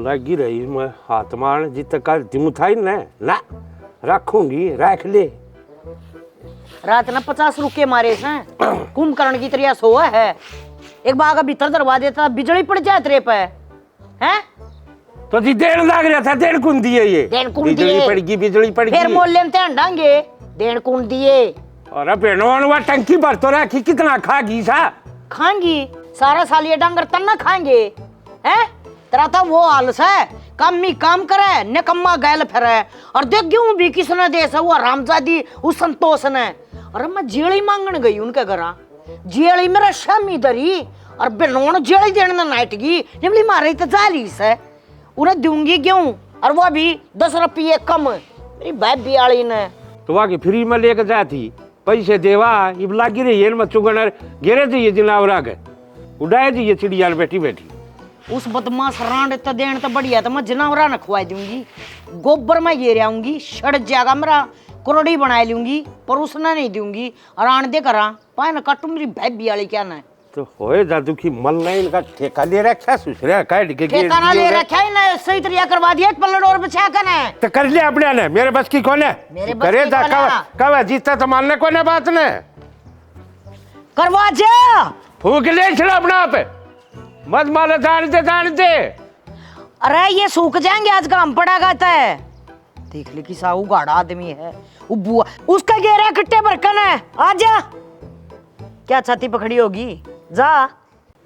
लगी रही मैं हाथ मारने जितने कर दिमू था ही ना रखूंगी रख ले। रात ना 50 रुपये मारे हैं कुंभकर्ण की तरह सोआ है। एक बार भीतर दरवा देता बिजली पड़ जाए तेरे पे हैं। तो जी देन लग रहा था देन कौन दिए ये बिजली पड़गी फिर मोहल्ले में ध्यान डांगे देन कौन दिए। अरे बेनवा टंकी भर तो रखी कितना खागी सा खाएंगी सारा साल ये डांगर तन्ना खाएंगे हैं। तेरा तो वो आलस है काम ही काम करे निकम्मा गैल फिरे और देख क्यों भी किसने दे वो रामजादी उस संतोष ने। अरे मैं जेड़ी मांगने गई उनके घर जेड़ी मेरा शामी दरी और बेनोन जेड़ी देने नाटगी निमली मारे तो जाली से उन्हें दूंगी क्यों और वो भी 10 रुपये कम मेरी भाभी आली ने तो वहाँ की फ्री में लेकर जाती पैसे देवा ये लागी रही है चुगन गिरे चाहिए जनावरा के उड़ाए चाहिए चिड़िया बैठी बैठी। उस बदमाश रांड तो देन तो बढ़िया तो मैं जनावरा न खुआ दूंगी गोबर में ये आऊंगी सड़ जाएगा मेरा करोड़ी बना लूंगी पर उसने नहीं दूंगी और आन दे करा पाए न कटू मेरी भाभी वाली क्या ना तो होए दादू की मल नहीं इनका ठेका ले रखा सुसरा काट के ठेका ना ले रखा है ना सही तरीका करवा दिया पल्लड़ और बचा कर ना तो कर लिया अपने ने मेरे बस की कौन है करे दा कब जीता तो मानने कौन है बात ने करवा जा फूक ले चला अपना आप मत मारे जानते। अरे ये सूख जाएंगे आज काम पड़ा गाता है देख ले कि साहू गाड़ा आदमी है वो बुआ उसका घेरा कट्टे बरकन है आजा क्या छाती पकड़ी होगी जा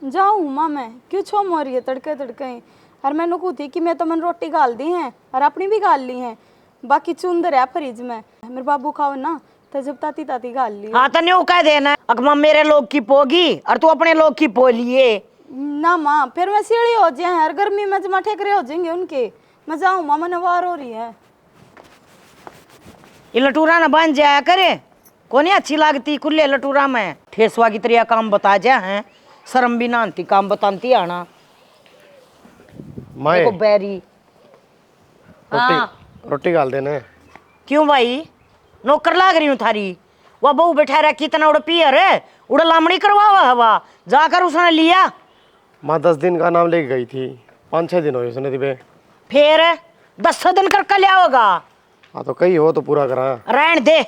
जाऊँ माँ मैं क्यों छो मोरी है तड़के तड़के और मैंने कही थी कि मैं तो मन रोटी गाल दी हैं और अपनी भी गाल ली हैं बाकी चुंदर है फ्रिज में मेरे बाबू खाओ ना तो जब ताती ताती गाल ली। हाँ तो नहीं कह देना अकमा मेरे लोग की पोगी और तू अपने लोग की पो लिए ना माँ फिर मैं सीढ़ी हो जाए हर गर्मी में जमा ठेकरे हो जाएंगे उनके मैं जाऊँ माँ मन वार हो रही है ये लटूरा ना बन जाया करे कोने अच्छी लागती खुले लटूरा में ठेसवा की तरह काम बता जा है शर्म भी ना आती काम बताती आना माए बैरी रोटी गाल देना क्यों भाई नौकर लाग रही हूँ थारी वह बहू बैठा रहा कितना उड़ पियर उड़ लामड़ी करवा हवा जाकर उसने लिया माँ 10 दिन का नाम लेके गई थी 5-6 दिन हुए उसने दिबे फिर 10 दिन करके लिया होगा। हाँ तो कहीं हो तो पूरा करा रहन दे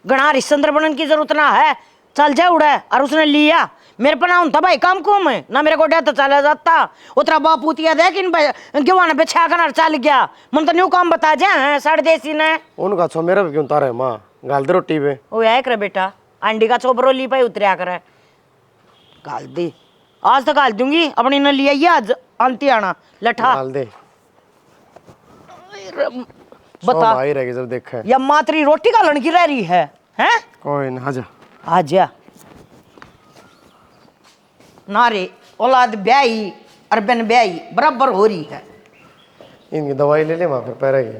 गणा हरिश्चंद्र बनने की जरूरत ना है चल जा उड़ा और उसने लिया मेरे पर ना था भाई काम को मैं ना मेरे को तो चला जाता उतरा बापूतिया देख इन गेवाना बिछा कर चल गया मन तो न्यू काम बता जा है साढ़े देसी ने उनका छो मेरा भी क्यों तारे माँ गाल दे रोटी पे ओ है करे बेटा अंडी का चोबरो ली पाई उतरिया करे गाल दे आज तो गाल दूंगी अपनी न लिया आज अंती आना लठा गाल दे बता भाई रहेगी जब देखा या मातरी रोटी का लड़की रह रही है हैं कोई ना आजा आजा नारे औलाद ब्याई और बन ब्याई बराबर हो रही है। इनकी दवाई ले ले माँ फिर पैरेगी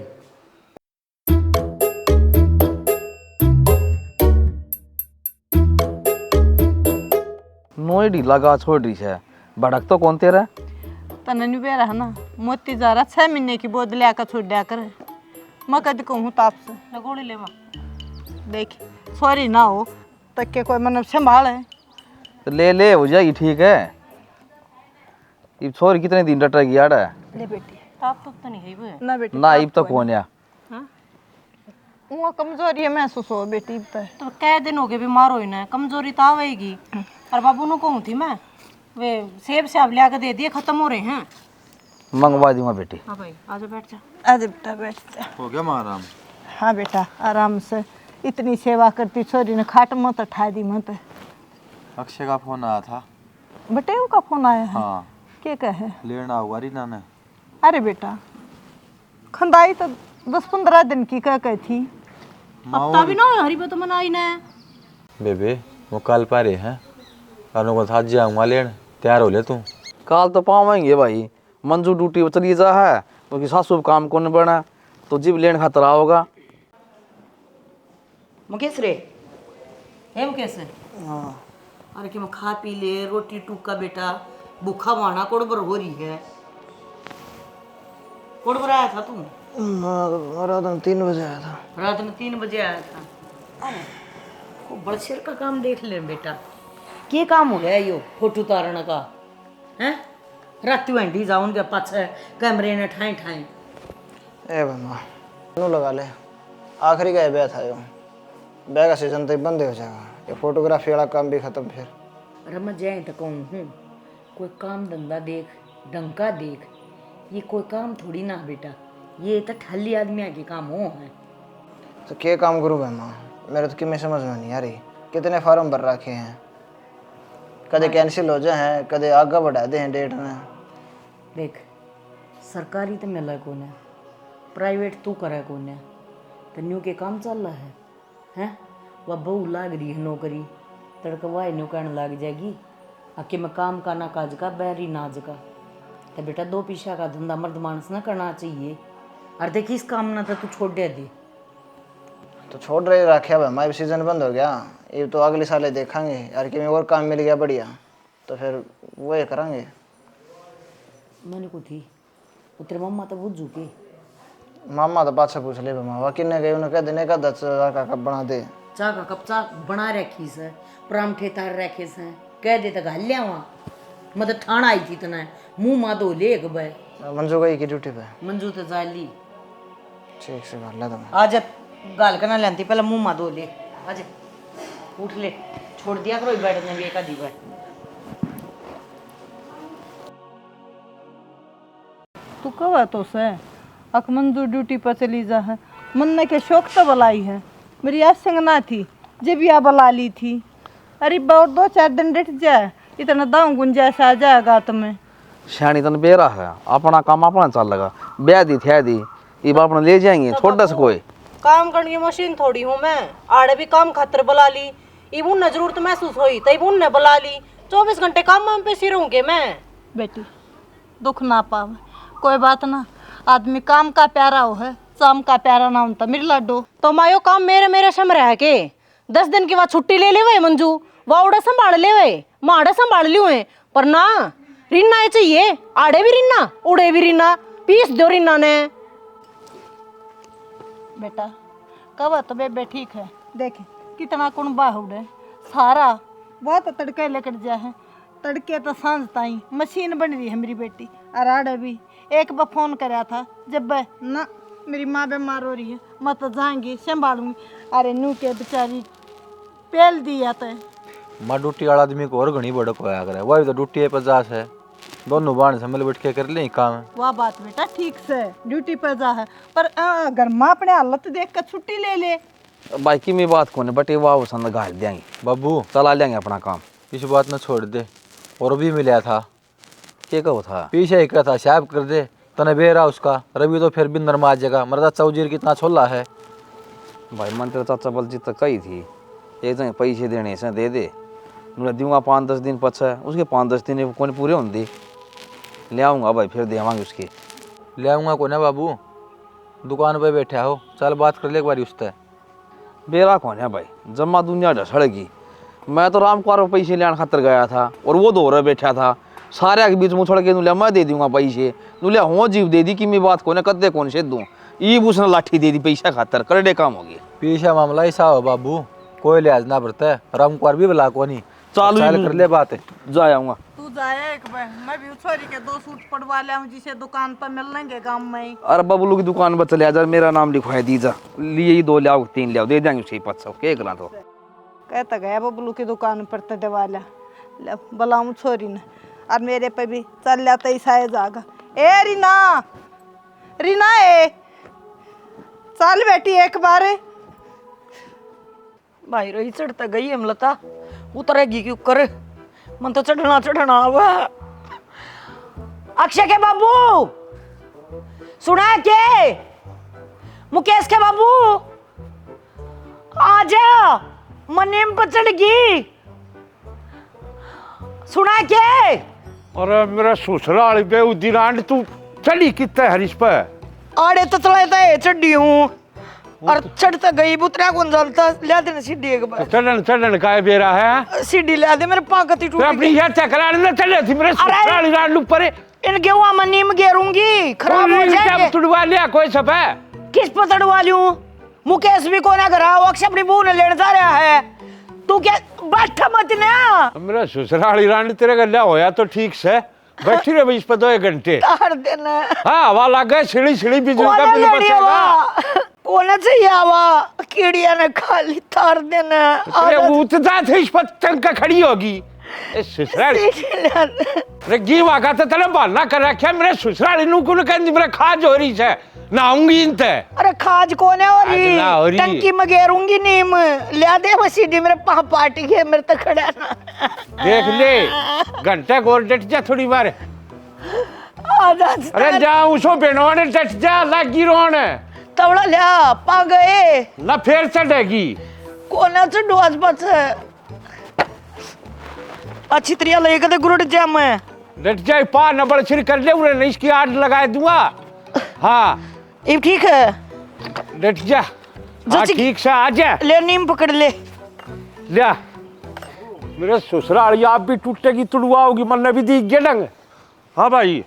नोई ढीला गा छोड़ रही है भड़क तो कौन तेरा तननी बेरा है ना मोती जा रहा 6 महीने की बोध ले आकर छोड़ दिया कर मैं कद कहूँ ताप से लगोड़ी ले देख सॉरी ना हो तक के कोई मतलब संभाल है तो ले हो जाएगी ठीक है। इब छोरी कितने दिन डटेगी यार ले बेटी ताप तो नहीं है वो ना बेटी ना इब तो कौन या वो कमजोरी है महसूस हो बेटी इब तो कै दिन हो गए बीमार हो ना कमजोरी तो आवेगी और बाबू ने कहूँ थी मैं वे सेब से आप लिया के दे दिए खत्म हो रहे हैं मंगवा दूंगा बेटी। हाँ भाई आजा बैठ जा आजा बेटा बैठ जा हो गया माँ आराम। हाँ बेटा आराम से इतनी सेवा करती छोरी ने खाट मत उठा दी मत। अक्षय का फोन आया था बटेऊ का फोन आया है हाँ क्या कहे लेना होगा रीना ने। अरे बेटा खंदाई तो 10-15 दिन की कह थी हफ्ता भी ना हरी तो मनाई ना बेबे वो कल पारे हैं अनु को था जाऊंगा लेन तैयार हो ले तू काल तो पावेंगे भाई मंजू ड्यूटी पर चली जा है क्योंकि सासू काम को नहीं बना तो जीव लेन खतरा होगा। मुकेश रे है मुकेश अरे कि मैं खा पी ले रोटी टूका बेटा भूखा वाना कोड़बर हो रही है कोड़बर आया था तू रात में 3 बजे आया था रात में 3 बजे आया था खूब बड़ शेर का काम देख ले बेटा क्या काम हो गया यो फोटो उतारने का हैं रात वंडी जाऊंगे पाछे कैमरे ने ठाई ठाई। ए मामा नो लगा ले, आखिरी का ब्याह था यो, ब्याह का सीजन तो बंद हो जाएगा, ये फोटोग्राफी वाला काम भी खत्म फिर। अरे मैं जाए तो कहूँ हूँ कोई काम धंधा देख, डंका देख, ये कोई काम थोड़ी ना बेटा, ये तो ठल्ली आदमी के काम हो है। तो क्या काम करूँ मामा, मेरे तो किमें समझ में नहीं आ रही, कितने फार्म भर रखे हैं, कदे कैंसिल हो जाए, कदे आगे बढ़ा दे हैं डेट में। देख सरकारी तो मिला कौन है, प्राइवेट तू करे कौन है, तन्यू के काम चल रहा है हैं? वह बहू लाग रही है नौकरी, तड़कवाए न्यू कहने लग जाएगी आके मैं काम का ना काज का बैरी नाज का। तो बेटा दो पीछा का धंधा मर्द मानस ना करना चाहिए। और देखी इस काम ना तो तू छोड़ दे दे। तो छोड़ रहे रखे भाई, हमारा सीजन बंद हो गया, ये तो अगले साल देखेंगे यार कि मैं और काम मिल गया बढ़िया, तो फिर वो ये करेंगे। मैंने को थी उतरे मम्मा तो बुझ चुके, मामा तो बात से पूछ ले मामा किन्ने गए, उन्हें कह देने का 10,000 का कप बना दे। चाह का कप चाह बना रखी से, परांठे तार रखे से, कह दे तो घाल लिया वहाँ, मतलब ठाण आई थी तना मुँह मा दो ले गए। मंजू गई की ड्यूटी पे? मंजू तो जाली ठीक से कर ले तुम। आज गाल करना लेंती पहले मुँह मा दो ले, आज उठ ले, छोड़ दिया करो बैठने भी एक आधी बार। तू कब तो से अक मंजू ड्यूटी पर चली जा है, मन ने के शौक तो बलाई है, मेरी आज संग ना थी जब या बला ली थी। अरे बहुत 2-4 दिन डट जाए, इतना दाम गुंजाइश आ जाएगा तुम्हें। श्याणी तन बेरा है, अपना काम अपना चल लगा, ब्याह दी थे दी, ये बाप ने ले जाएंगे छोटा सा कोई काम करने की मशीन थोड़ी हूँ मैं, आड़े भी काम खातर बुला ली, इबुन ने जरूरत महसूस हुई तो इबुन ने बुला ली, 24 घंटे काम पे सिर हूँ के मैं। बेटी दुख ना पावे, कोई बात ना, आदमी काम का प्यारा हो है, शाम का प्यारा ना होता मेरी लाडो। तो मायो काम मेरे मेरे सम रह के 10 दिन के बाद छुट्टी ले वे मंजू, वाउडा संभाल ले वे, माड़ा संभाल लियो है, पर ना रिन्ना ये चाहिए, आड़े भी रिन्ना उड़े भी रिन्ना, पीस दो रिन्ना ने। बेटा कब तो बेबे ठीक है, देखे कितना कुण बाहुड़े सारा बहुत तड़के लेकर जा है, तड़के तो सांझ ताई मशीन बन रही है मेरी बेटी। और आड़े भी एक बार फोन कराया था जब ना मेरी माँ बीमार हो रही है, मैं तो जाएंगी संभालूंगी। अरे नू के बेचारी पेल दिया तो माँ ड्यूटी वाला आदमी को और घनी बड़क होया करे, वही तो ड्यूटी है 50 है, दोनों बाण संभल बैठ के कर ले काम। वाह बात बेटा ठीक से ड्यूटी पर जा है, पर अगर माँ अपने हालत देख कर छुट्टी ले ले। भाई की में बात कौन है, बटे वाह संग घाल देंगे बाबू चला लेंगे अपना काम। इस बात न छोड़ दे, और भी मिला था क्या कहो था पीछे ही का था, साहब कर दे तने बेरा उसका, रवि तो फिर बिंदर में आ जाएगा, मरदा चौजीर कितना छोला है। भाई मन तेरा चाचा बलजीत तक कही थी, एक जगह पैसे देने से दे दे, मैं दूंगा 5-10 दिन पछा, उसके 5-10 दिन कौन पूरे होंगे, ले आऊँगा भाई फिर देवांगे उसके। ले आऊँगा को ना बाबू, दुकान पे बैठा हो, चल बात कर ले एक बार उससे। बेरा कौन है भाई, जम्मा दुनिया ढसड़ेगी, मैं तो रामकुमार पर पैसे लेने खातर गया था और वो दो रहा बैठा था, सारे के बीच में छोड़ के नुलिया मैं दे दूंगा पैसे, नुलिया हो जीव दे दी कि मैं बात कौन कद्दे कौन से दूँ, ईब उसने लाठी दे दी पैसा खातर, करडे काम हो गया। पीछे मामला ऐसा हो बाबू, कोई लिहाज ना बरता है, रामकुमार भी बुला को नहीं, चालू चल कर ले बात है, जा आऊँगा। तू जाए एक बार, मैं भी छोरी के 2 सूट पड़वा ले आऊं जिसे दुकान पर मिल लेंगे गांव में ही। अरे बबलू की दुकान पर चले जा, मेरा नाम लिखवाई दीजा, लिए ही 2 ले आओ 3 ले आओ, दे देंगे उसके 500 के करा तो। कहता गया बबलू की दुकान पर तो दवाला ले बुलाऊं छोरी ने, और मेरे पे भी चल जाता ही साए जागा। ए रीना, रीना ए चल बेटी एक बार। भाई रही चढ़ता गई हमलता, उतरेगी क्यों कर, मन तो चढ़ना चढ़ना हुआ। अक्षय के बाबू सुना के, मुकेश के बाबू आजा, मनेम पर चढ़ गई, सुना के। अरे मेरा ससुराल बेउदीरांड तू चढ़ी कितना हरीश पर? आड़े तो चलाता है चढ़ी हूँ, और चढ़ता गई बुतरा कौन चलता, ले दे सीढ़ी एक बार। चढ़न चढ़न का बेरा है, सीढ़ी ले दे, मेरे पाकती टूट अपनी यार चकरा न चले थी मेरे ससुराल रांड ऊपर। इन गेहूं में नीम गेरूंगी, खराब हो जाएंगे। तुड़वा लिया कोई सब है, किस पर तड़वा लूं? मुकेश भी को ना करा, वो अक्षय अपनी बहू ने लेने जा रहा है, तू क्या बैठा मत ना। मेरा ससुराल रांड तेरे गल्ला होया तो ठीक से, बैठी रहे इस पर 2 घंटे। तार देना हाँ हवा लग गए, सीढ़ी सीढ़ी बिजली का कोने बिल लड़ी बचेगा। हवा कोने से हवा कीड़िया ने खा ली। तार देना अरे उतना थे इस पर टंका खड़ी होगी। ए ससुराल अरे गीवा का तो तने बहाना कर रखा मेरे ससुराल इनु को कहंदी मेरे खाज हो रही है नाऊंगी इनते। अरे खाज कोने हो आज ना हो रही रही। टंकी में गेरूंगी नीम लिया दे मसीडी मेरे पास पार्टी के मेरे तक खड़ा ना। देख ले घंटे को और डट जा थोड़ी बार। अरे जा उसो बेनोने डट जा लगी रोन तवड़ा लिया पा गए ना फिर चढ़ेगी। कोने से डोज बस अच्छी तरह लेके दे गुरुड़ जा मैं डट जाए पा न बड़ सिर कर ले उन्हें नहीं इसकी आड़ लगा दूंगा। हाँ ये ठीक है डट जा। हाँ ठीक से आ जा ले नीम पकड़ ले ले मेरे ससुराल आप भी टूटेगी तुड़वा होगी मन भी दी गेडंग। हाँ भाई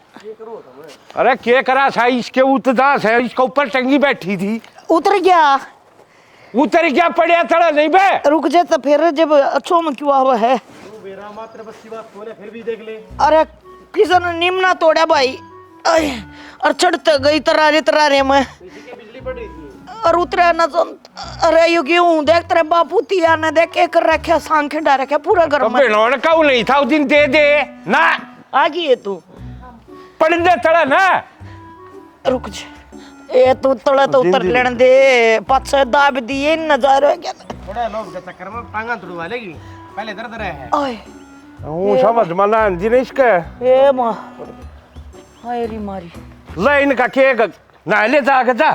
अरे क्या करा था इसके उतदास है इसके ऊपर टंगी बैठी थी उतर गया पड़िया थड़ा नहीं बे। रुक जा तो फिर जब अच्छो में क्यों हुआ है। फिर भी देख ले। अरे किसी ने नीम ना तोड़ा भाई और चढ़ते गई तरारे में और उतरा ना तो अरे यू क्यों देख तेरे बापू तिया ने देख के कर रखा सांखे डा रखा पूरा घर में। बेनोने कहूँ नहीं था उस दिन दे दे ना आ गई है तू पड़ दे तड़ा ना। रुक जा ये तू तड़ा तो उतर लेने दे पाछे दाब दिए नजारे क्या थोड़ा लोग चक्कर में टांगा तुड़वा लेगी पहले दर्द रहे है। ओए हूँ समझ माला जी नहीं इसका ए मां हाय री मारी लाइन का केक ना ले जा के जा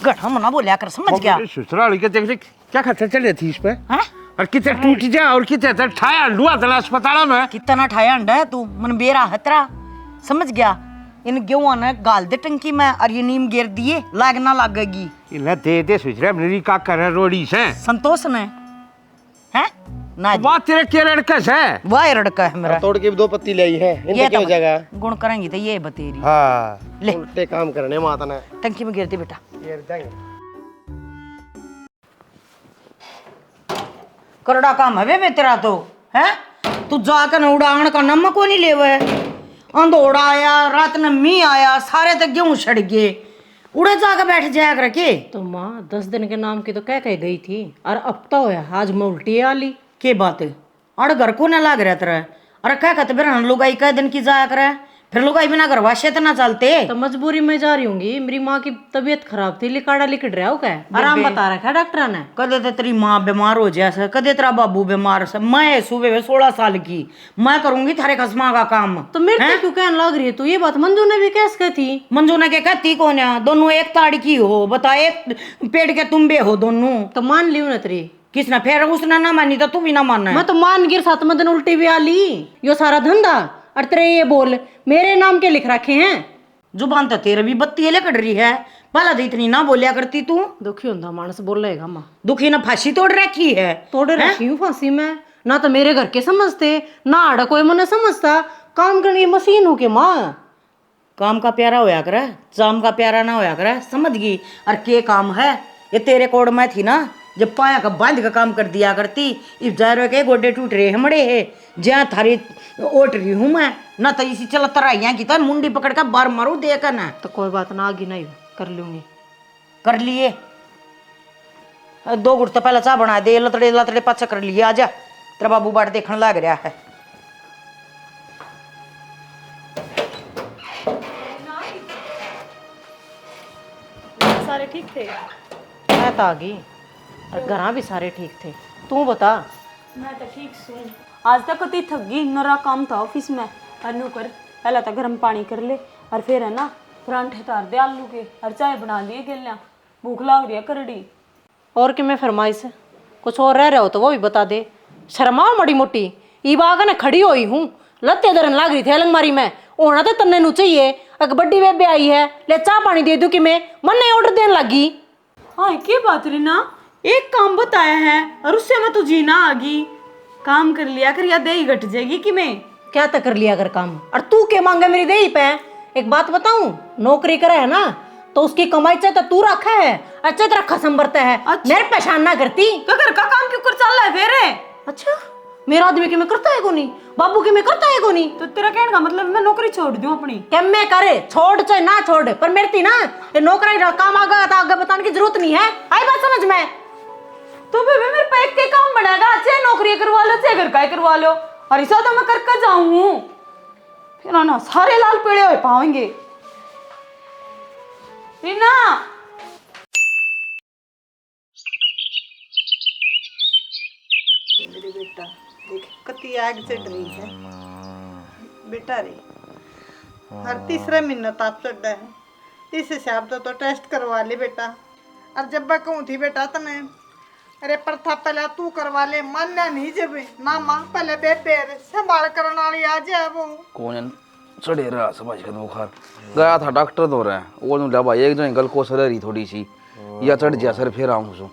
गढ़ा मना बोलिया कर समझ गया। ससुराल के देख क्या खर्चा चले थी इस पे हाँ और कितने टूट जा और कितने तक ठाया डुआ तला अस्पताल में। कितना ठाया अंडा है तू मन बेरा हतरा समझ गया। इन गेहूं ने गाल दे टंकी में और ये नीम गिर दिए लागना लगेगी। इन्हें दे ससुराल मेरी का कर रोड़ी से संतोष ने हैं ना बात तेरे के लड़का है वाह लड़का है मेरा तोड़ के 2 पत्ती लाई है इनके क्या हो जाएगा। गुण करेंगी तो ये बतेरी हाँ ले उल्टे काम करने माता ने टंकी में गिर दे बेटा। ये जाएंगे करड़ा काम है बे तेरा तो है तू जाकर उड़ान का नमक को नहीं लेवे अंधोड़ा आया रात में मी आया सारे तक गेहूं सड़ गए उड़े जाकर बैठ जाया कर के। तो माँ 10 दिन के नाम की तो कह कह गई थी और अब तो होया आज मैं उल्टी आली। के बात है अड़ घर को ना लाग रहा तेरा अरे क्या कहते फिर हम लोग कई दिन की जाया करे फिर लोग बिना घर वाशे तो ना चलते। तो मजबूरी में जा रही होंगी मेरी माँ की तबीयत खराब थी लिकाड़ा लिकड़ रहा हो क्या आराम बता रखा है डॉक्टर ने। कदे तो तेरी माँ बीमार हो जाए कदे तेरा बाबू बीमार से मैं सुबह में 16 साल की मैं करूंगी थारे खसमा का काम। तो मेरे को क्यों कहने लग रही है तू ये बात मंजू ने भी कैसे कही थी। मंजू ने क्या कहती कौन है दोनों एक ताड़ की हो बता एक पेड़ के तुम्बे हो दोनों। तो मान ली ना तेरी किसने फिर उसने ना मानी तो तू भी ना मानना। मैं तो मान गिर 7वें दिन उल्टी भी आली यो सारा धंधा और तेरे ये बोल मेरे नाम के लिख रखे हैं। जुबान तो तेरे भी बत्ती ले कट रही है भला तो इतनी ना बोलिया करती तू। दुखी होता मानस बोल रहेगा माँ दुखी ना फांसी तोड़ रखी है तोड़ रखी हूँ फांसी में ना तो मेरे घर के समझते ना आड़ा कोई मन समझता काम करने की मशीन हो के माँ। काम का प्यारा होया करे जाम का प्यारा ना होया करे समझ गई। और के काम है ये तेरे कोड में थी ना जब पाया का बांध का काम कर दिया करती इस जारो के गोडे टूट रहे हमड़े है जहाँ थारी ओट रही हूँ मैं ना तो इसी चल तराइया की तर मुंडी पकड़ कर बार मारू देखा ना। तो कोई बात ना आगे नहीं कर लूंगी कर लिए 2 गुट तो पहले चाह बना दे लतड़े लतड़े पाछा कर लिए आजा तेरा बाबू बाट देखने लग रहा है। सारे ठीक थे मैं तो आ गई और घर भी सारे ठीक थे तू बता। मैं तो ठीक हूँ आज तक कति थक गई नरा काम था ऑफिस में अनु कर पहले तो गर्म पानी कर ले और फिर है ना परांठे तार दे आलू के और चाय बना दिए गिल्ला भूख लग रही है करड़ी। और कि मैं फरमाइश कुछ और रह रहा हो तो वो भी बता दे शर्माओ मड़ी मोटी ई बाग ने खड़ी हुई हूँ लत्ते दरन लाग रही थी अलंगमारी में होना तो तन्ने नु चाहिए अगर बड्डी बेबे आई है ले चाह पानी दे दूँ कि मैं मन नहीं ऑर्डर देने लगी। हाँ क्या बात रही ना एक काम बताया है और उससे मैं तो जीना आ गई काम कर लिया कर या दे ही घट जाएगी कि मैं क्या तक कर लिया अगर काम और तू के मांगे मेरी दे ही पे। एक बात बताऊं नौकरी करे है ना तो उसकी कमाई चाहे तो तू रखा है अच्छे तरह खसम बरता है। अच्छा। मेरे परेशान ना करती तो घर का काम क्यों कर चल रहा है फिर। अच्छा मेरा आदमी कि मैं करता है को नहीं, बाबू कि मैं करता है को नहीं। तो तेरा कहने का मतलब मैं नौकरी छोड़ दूं अपनी? क्या मैं करे, छोड़ चाहे ना छोड़, पर मेरी थी ना ये नौकरी का काम आगे था, आगे बताने की जरूरत नहीं है। आई बात समझ में? तो बेबे मेरे पे एक के काम बढ़ेगा, चाहे नौकरी करवा लो चाहे घर का करवा लो, और ऐसा तो मैं करके जाऊं फिर ना सारे लाल पीड़े हो पाएंगे। रीना मेरे बेटा देख कति आग चढ़ रही है बेटा रे। हर तीसरे महीने ताप चढ़ा है, इस हिसाब से तो टेस्ट करवा ले बेटा। और जब मैं कहूँ थी बेटा तने अरे प्रथा पहले तू करवा ले, मानना नहीं जब ना मां पहले बेबे संभाल करने वाली आ जाए वो कौन चढ़े रहा समझ के बुखार गया था डॉक्टर दो रहे वो नु भाई एक जो गल को रही थोड़ी सी या चढ़ गया सर फिर आऊँ सो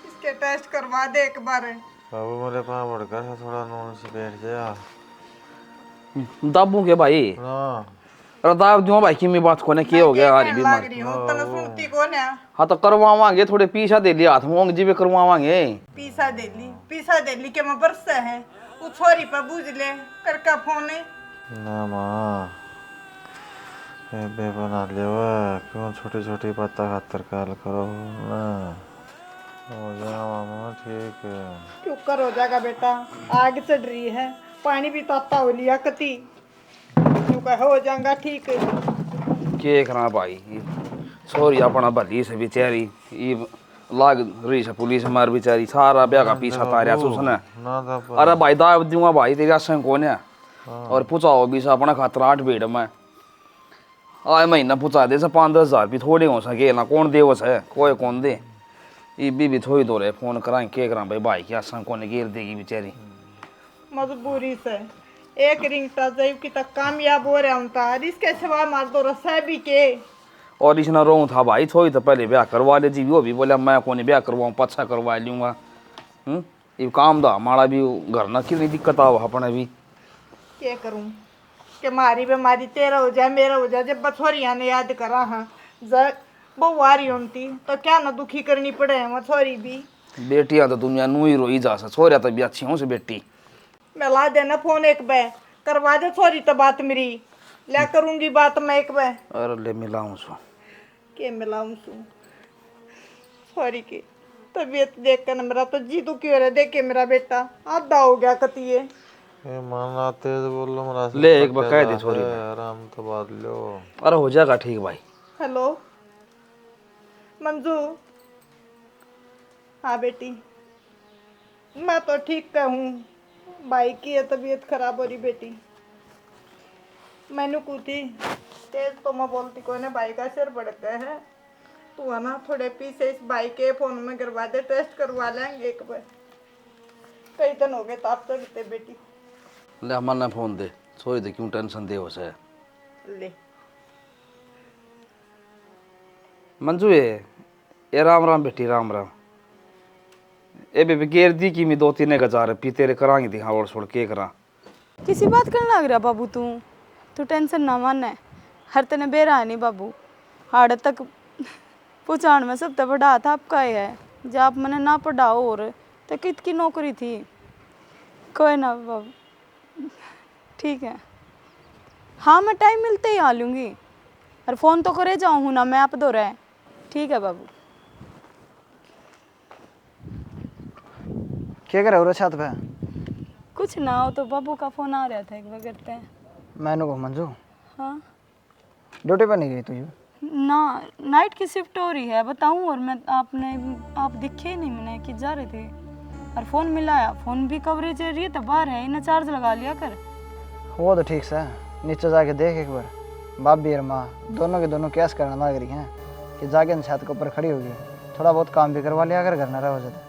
इसके टेस्ट करवा दे एक बार। बाबू मेरे पास बढ़कर है थोड़ा नॉन से बैठ जा दाबू के भाई ना। अरे दाब दूँ भाई की मैं बात कोने किए हो गया हारी बीमार। लग रही हूं तने सुनती कौन है? हाँ तो करवावांगे थोड़े पीसा दे लिया हाथ मोंग जी में करवावांगे। पीसा दे ली के मैं बरसा है वो छोरी पर बूझ ले करका फोन है ना माँ बेबे बना ले वो क्यों छोटी छोटी बातें खातर काल करो ना हो जा मामा ठीक है। क्यों कर हो जाएगा बेटा, आग चढ़ रही है पानी भी ताता हो लिया कति क्यों कह हो जाएगा ठीक। के करा भाई सॉरी अपना भली से बेचारी ये लाग रही से पुलिस मार बेचारी सारा ब्याह का पीछा तारिया सुसने। अरे भाई दाब दूंगा भाई तेरी आसन कौन है और पूछाओ भी से अपना खातर 8 भीड़ में आए महीना पूछा दे से 5-10 हजार भी थोड़े हो सके ना कौन दे से कोई कौन दे ये भी थोड़ी दो रहे फोन कराएं के करा भाई की आसन कौन गिर देगी बेचारी मजबूरी से एक रिंगटा जैब की तक कामयाब हो रहा हूं था इसके सिवा मार दो रसा भी के और इसना रो था भाई थोड़ी तो पहले ब्याह करवा ले जी वो भी बोला मैं कौन ब्याह करवाऊँ पछा करवा लूँगा। ये काम दा हमारा भी घर ना कितनी दिक्कत आओ अपने भी क्या करूं कि मारी बीमारी तेरा हो जाए मेरा हो जाए। जब बछोरिया ने याद करा हाँ जब बहु आ रही होती तो क्या ना दुखी करनी पड़े है मछोरी भी। बेटियां तो दुनिया नू ही रोई जा सा छोरिया तो भी अच्छी हूँ से बेटी मैं ला देना फोन एक बे करवा दे छोरी तो बात मेरी ले करूंगी बात मैं एक बे। अरे ले मिलाऊं सो के मिलाऊं सू छोरी की तबीयत देख कर मेरा तो जी दुखी हो रहा देख के मेरा बेटा आधा हो गया कतिये माना तेज बोलो मरा ले एक बकाय दे छोरी आराम तो बात लो। अरे हो जाएगा ठीक भाई। हेलो मंजू हाँ बेटी मैं तो ठीक कहूँ भाई की है तबीयत खराब हो रही बेटी मैंने कूती तेज तो मैं बोलती कोई ना भाई का सिर बढ़ गया है तू है ना थोड़े पीछे इस भाई के फोन में करवा दे टेस्ट करवा लेंगे एक बार कई दिन हो गए ताप चढ़ते बेटी। ले हमारा फोन दे छोरी दे क्यों टेंशन दे हो से ले मंजू ये राम राम बेटी राम राम ए बेबी गेर दी की मैं 2-3 हजार पी तेरे करांगी थी हाँ और छोड़ के करा किसी बात करने लग रहा बाबू तू टेंशन ना मान है हर तने बेरा है नहीं बाबू हाड़ तक पूछाण में सब तो पढ़ा था आपका ही है जब आप मैंने ना पढ़ाओ और तो कित की नौकरी थी कोई ना बाबू ठीक है हाँ मैं टाइम मिलते ही आ लूँगी और फ़ोन तो करे जाऊँ ना मैं आप दो रहे ठीक है बाबू। क्या कर रहे हो छत पे? कुछ ना हो तो बाबू का फ़ोन आ रहा था एक बार करते हैं। मैंने को मंजू हाँ ड्यूटी पर नहीं गई तुझे? ना नाइट की शिफ्ट हो रही है बताऊँ और मैं आप दिखे नहीं मैंने कि जा रहे थे और फ़ोन मिलाया फ़ोन भी कवरेज रही है तो बाहर है इन्हें चार्ज लगा लिया कर। वो तो ठीक सा नीचे जाके देख एक बार बाप भी और माँ दोनों के दोनों कैस करना लग रही हैं कि जाके छत के ऊपर खड़ी होगी थोड़ा बहुत काम भी करवा लिया अगर घर न रहा हो जाता।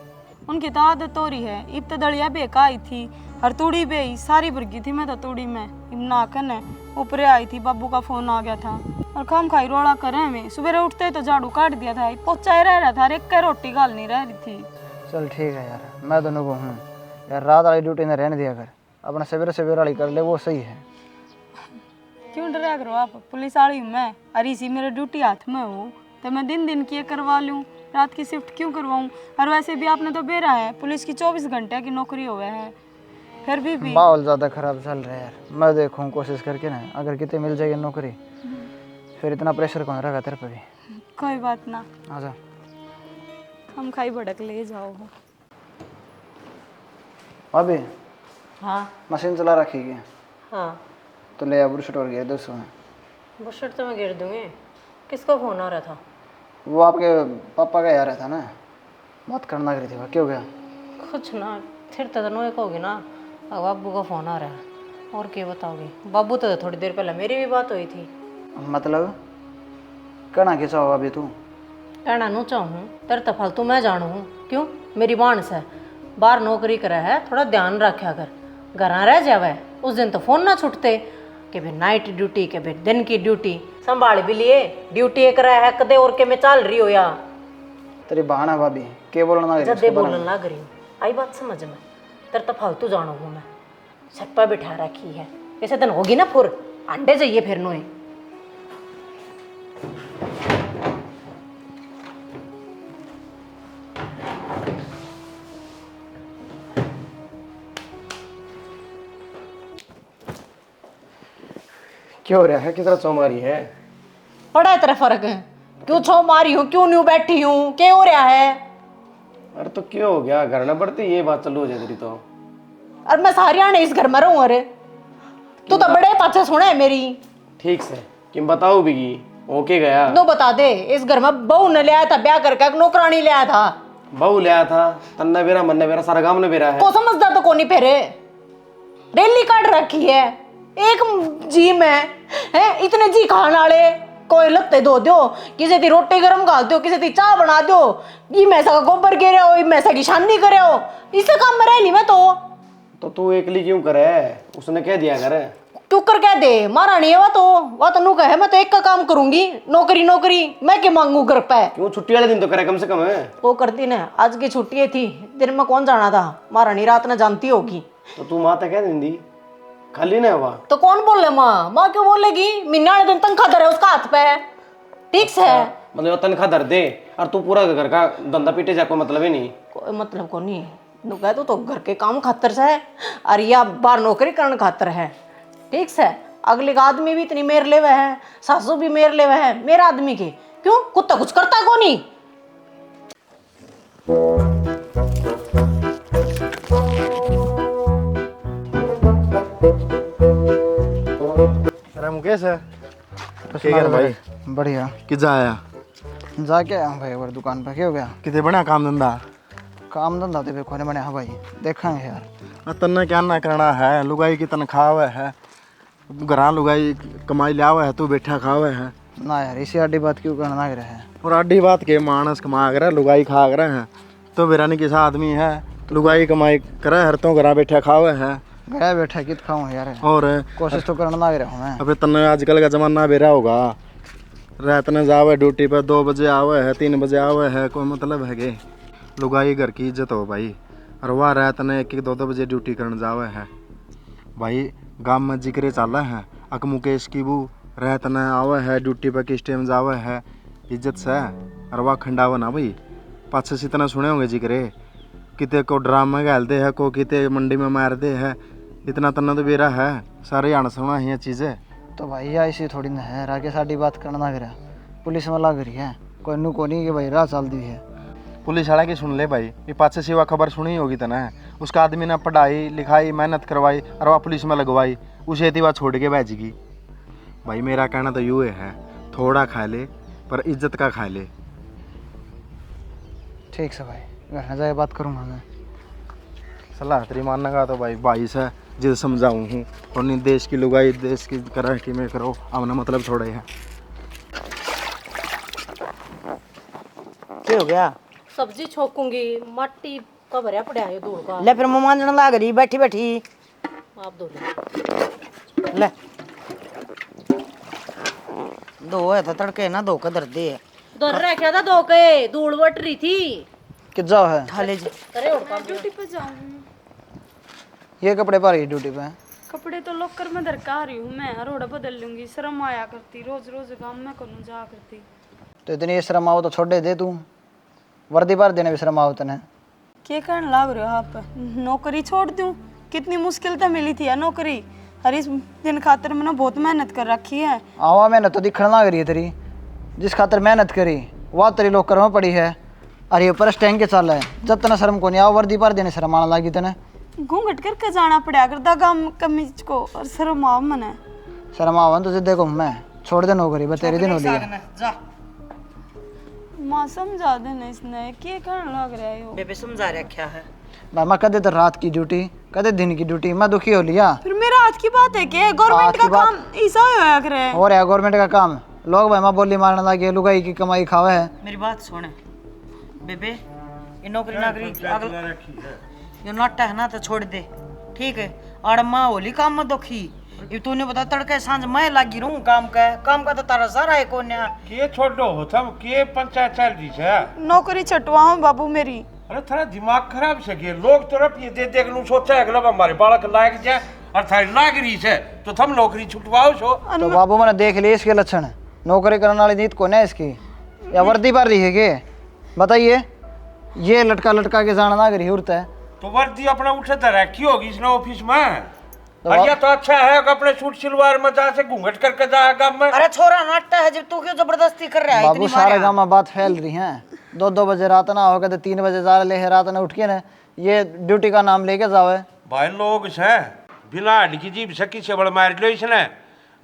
उनकी तो आदत हो रही है इब तो दड़िया बेका आई थी और तूड़ी बे सारी भरगी थी मैं तो तूड़ी में इब नाकन है ऊपर आई थी बाबू का फ़ोन आ गया था और खाम खाई रोड़ा करे में सुबह उठते तो झाड़ू काट दिया था पोचा रह रहा था और एक रोटी गाल नहीं रह रही थी। चल ठीक है यार मैं दोनों को हूँ यार रात वाली ड्यूटी ने रहने दिया कर अपना सवेरे सवेरे वाली कर ले वो सही है। क्यों डरा करो आप पुलिस वाली हूँ मैं अरे इसी मेरे ड्यूटी हाथ में हो तो मैं दिन दिन की करवा लूँ रात की शिफ्ट क्यों करवाऊं? और वैसे भी आपने तो बेरा है, पुलिस की 24 घंटे की नौकरी हो गया है, फिर भी माहौल ज़्यादा ख़राब चल रहा है यार। मैं देखूँ कोशिश करके ना, अगर कितने मिल जाएगी नौकरी फिर इतना प्रेशर कौन रहेगा तेरे पे भी। कोई बात ना, आजा। हम खाई भड़क ले जाओ। अभी हाँ मशीन चला रखी है हाँ तो ले आ बुरशट और गिर दो उसमें। बुशट तो मैं गिर दूंगी। किसका फोन आ रहा था? वो आपके पापा का यार था ना, बात करना करी थी। वह क्यों गया? कुछ ना, फिर तो नोए कहोगी ना अब बाबू का फोन आ रहा है, और क्या बताओगी? बाबू तो थोड़ी देर पहले मेरी भी बात हुई थी। मतलब कहना क्या चाहो अभी तू? कहना नू चाहूँ तेरे तो फालतू मैं जानू हूँ। क्यों? मेरी बाणस है, बाहर नौकरी करे है, थोड़ा ध्यान रखा कर। घर रह जावे उस दिन तो फोन ना छूटते कि भाई नाइट ड्यूटी के भाई दिन की ड्यूटी संभाल भी लिए, ड्यूटी एक रहा है कदे और के मैं चल रही हो या तेरी बहाना भाभी के बोलना जदे बोलने लग रही हूँ। आई बात समझ में? तेरे तो फालतू जानू हूँ मैं, छप्पा बिठा रखी है। ऐसे दिन होगी ना फुर अंडे जाइए फिर नोए। क्या हो रहा है? किस तरह चौमारी है? बड़ा तेरा फर्क है। क्यों छो मारी हूँ, क्यों न्यू बैठी हूँ, क्या हो रहा है? अरे तो क्या हो गया? घर ना पड़ती ये बात चालू हो जाए तेरी तो। और मैं सारी आने इस घर में रहूँ? अरे तू तो बड़े पाछे सुना है मेरी। ठीक से कि बताओ बिगी ओके गया? दो बता दे, इस घर में बहू ने ले आया था ब्याह करके, एक नौकरानी ले आया था। बहू ले आया था, तन्ना बेरा मन्ना बेरा सारा गांव ने बेरा है। को समझदार तो कोनी फेरे, रैली काट रखी है एक जी में है। इतने जी खाने वाले कोई लगते दो दो, किसी दी रोटी गरम घाल दो, किसी दी चाय बना दो, ये मैसा का गोबर गिरे हो, ये मैसा की शानी करे हो, इसे काम में रह ली मैं तो तू एकली क्यों करे? उसने कह दिया करे क्यों कर कह दे मारा नहीं है। वह तो नू कहे मैं तो एक का काम करूंगी, नौकरी नौकरी मैं क्या मांगू घर पे? क्यों? छुट्टी वाले दिन तो करे कम से कम है। वो करती ना, आज की छुट्टी थी, दिन में कौन जाना था? मारा नहीं रात ने जानती होगी। तो तू माँ तक कह देंगी खाली ना हुआ तो कौन बोले माँ? माँ क्यों बोलेगी? महीना वाले दिन तनख्वाह धरे उसका हाथ पे, ठीक से है। मतलब तनख्वाह धर दे और तू पूरा घर का धंधा पीटे जा, कोई मतलब ही नहीं। कोई मतलब को नहीं। नु कह तो घर के काम खातर से है और या बाहर नौकरी करने खातर है, ठीक से। अगले का आदमी भी इतनी मेर ले है, सासू भी मेर ले है, मेरा आदमी के क्यों? कुत्ता कुछ करता को नहीं। अरे मुकेश है क्या कर भाई? बढ़िया। किधर आया? जाके आया हूँ भाई और दुकान पे। क्या हो गया? कितने बना काम धंधा? काम धंधा तो कोने बने। हाँ भाई देखेंगे यार। तन्ने क्या ना करना है? लुगाई की तनख्वाह है, घरा लुगाई कमाई लिया हुआ है, तू बैठा खावे है ना यार, इसी आडी बात क्यों करना लग रहा है? और आडी बात के मानस कमा कर लुगाई खा कर है तो बेरा नहीं किसा आदमी है लुगाई कमाई करे हर तो घरा बैठा खावे है। गया बैठा कित खाऊं यार, और कोशिश तो करना लग रहा हूँ मैं। अबे तन्ने आजकल का जमाना बेरा होगा, रात ने जावे ड्यूटी पे 2 बजे आवे है, 3 बजे आवे है, कोई मतलब है के? लुगाई घर की इज्जत हो भाई। और वह रात ने 1-1 2-2 बजे ड्यूटी करने जावे है भाई। गाँव में जिक्रे चाला है अक मुकेश की बू रात ने आवे है ड्यूटी पे किस टाइम जावे है, इज्जत से। और वह खंडावा ना भाई, पाछे से इतना सुने होंगे जिक्रे, किते को ड्रामा गालते है, को किते मंडी में मारते है, इतना तना तो बेरा है। सारे आना सुना है चीज़ें। तो भाई ऐसी थोड़ी ना है, राके साड़ी बात करना लग रहा। पुलिस में लग रही है, कोई नु को नहीं कि भाई राह चल दी है। पुलिस वाला की सुन ले भाई, ये पाछे से वह खबर सुनी होगी तना, उसका आदमी ने पढ़ाई लिखाई मेहनत करवाई और वह पुलिस में लगवाई, उसे इतनी बात छोड़ के भेजेगी भाई। मेरा कहना तो यूँ है, थोड़ा खा ले पर इज्जत का खा ले। ठीक से भाई, घर जाए बात करूँगा मैं। सलाह तेरी मानने का तो भाई भाई से जिद समझाऊँ हूँ, और नहीं देश की लुगाई देश की करा कि मैं करो अपना मतलब थोड़े है। क्या हो गया? सब्जी छोकूंगी, मट्टी का भरिया पड़ा है धूल का। ले फिर मुँह मांजने लग रही बैठी बैठी। आप धो लो। ले दो है तो तड़के ना, दो का दर्द है। दर रखा था दो के, धूल बट रही थी। कि जाओ है थाले जी अरे उड़ का ड्यूटी पे जाऊँ। ये कपड़े पा रही ड्यूटी पे? कपड़े तो लॉकर में धर आ रही हूँ मैं, रोड़ा बदल लूंगी। शर्म आया करती, रोज रोज काम में करूँ जा करती। तो इतनी शर्म आओ तो छोड़ दे तू। वर्दी भर देने भी शर्मा होते हैं। क्या करने लग रहे हो आप? नौकरी छोड़ दूं? कितनी मुश्किल तो मिली थी यार नौकरी। और इस दिन खातर मैंने बहुत मेहनत कर रखी है। आवा मेहनत तो दिखने लग रही है तेरी, जिस खातर मेहनत करी वह तेरी लोग करवा पड़ी है। अरे ये पर टैंक के चल है, जब तना शर्म को नहीं आओ वर्दी भर देने शर्म आने लगी तेने। घूंघट करके जाना पड़ा करता गाम कमीज को और शर्म आओ मने। शर्म आवन तो देखो मैं छोड़ दे नौकरी, बस तेरे दिन हो लिया। जा माँ समझा देना इसने, क्या करने लग रहा है? बेबे समझा रखा है। मामा कदे तो रात की ड्यूटी कदे दिन की ड्यूटी, मैं दुखी हो लिया। फिर मेरा हाथ की बात है कि गवर्नमेंट का काम ऐसा होया करे। और है गवर्नमेंट का काम, लोग भाई माँ बोली मारने लगे, लुगाई की कमाई खावे है। मेरी बात सुन बेबे, ये नौकरी ये नाटा है ना तो छोड़ दे, ठीक है? और माँ होली काम मत दुखी। ये तूने बता तड़के सांझ मैं लागी रहूं काम का तो तारा सारा है कोन्या के छोड़ो हो थम के पंचायत चल रही है। नौकरी छटवाओ बाबू मेरी। अरे थारा दिमाग खराब से के लोग तरफ ये देख लू सोचा है कि हमारे बालक लायक जाए और थारी लाग रही है तो थम नौकरी छुटवाओ छो। तो बाबू मैंने देख लिए इसके लक्षण, नौकरी करने वाली नीत कौन है इसकी, या वर्दी भर रही है के बताइए? ये लटका के जाना ना करी उड़ता है तो वर्दी अपना उठे तो रखी होगी इसने ऑफिस में। ये तो अच्छा है कि अपने सूट सिलवार में जा से घूंघट करके जाएगा में। अरे छोरा नाटा है, जब तू क्यों जबरदस्ती कर रहा है? बाबू सारे गाँव में बात फैल रही है, 2 बजे रात ना होगा तो 3 बजे जा रहे है रात ना उठ के ना ये ड्यूटी का नाम लेके जावे। भाई लोग से बिना हड्डी की जीभ सकी से बड़ मार लो इसने,